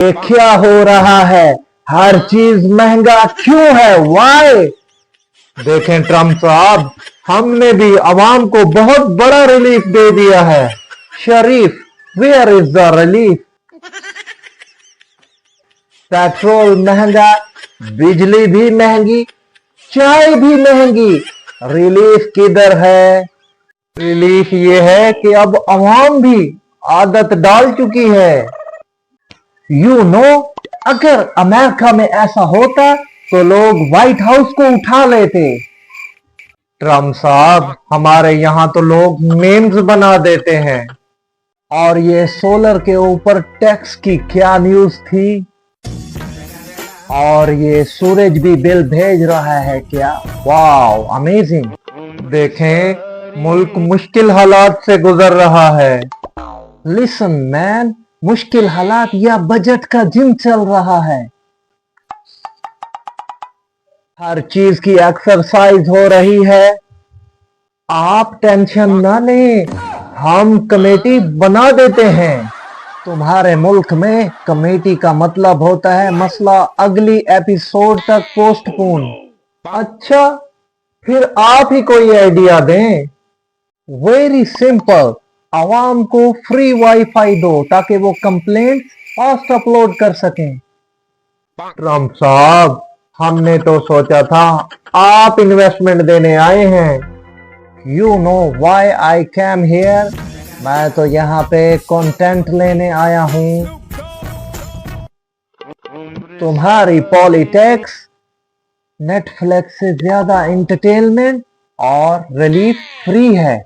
ये क्या हो रहा है? हर चीज महंगा क्यों है? वाई? देखें ट्रम्प साहब, हमने भी अवाम को बहुत बड़ा रिलीफ दे दिया है। Sharif, where is the relief? Petrol महंगा, बिजली भी महंगी, चाय भी महंगी, रिलीफ किधर है? रिलीफ ये है कि अब अवाम भी आदत डाल चुकी है। यू नो, अगर अमेरिका में ऐसा होता तो लोग व्हाइट हाउस को उठा लेते। ट्रम्प साहब, हमारे यहाँ तो लोग मेम्स बना देते हैं। और ये सोलर के ऊपर टैक्स की क्या न्यूज थी? और ये सूरज भी बिल भेज रहा है क्या? Wow, amazing. देखें, मुल्क मुश्किल हालात से गुजर रहा है। लिसन मैन, मुश्किल हालात या बजट का जिम चल रहा है। हर चीज की एक्सरसाइज हो रही है। आप टेंशन ना लें, हम कमेटी बना देते हैं। तुम्हारे मुल्क में कमेटी का मतलब होता है मसला अगली एपिसोड तक पोस्टपोन। अच्छा, फिर आप ही कोई आइडिया दें। वेरी सिंपल, आवाम को फ्री वाईफाई दो ताकि वो कंप्लेंट फास्ट अपलोड कर सकें। ट्रम्प साहब, हमने तो सोचा था आप इन्वेस्टमेंट देने आए हैं। You know why I came here? मैं तो यहाँ पे कंटेंट लेने आया हूँ। तुम्हारी पॉलिटिक्स नेटफ्लिक्स से ज्यादा एंटरटेनमेंट और रिलीफ फ्री है।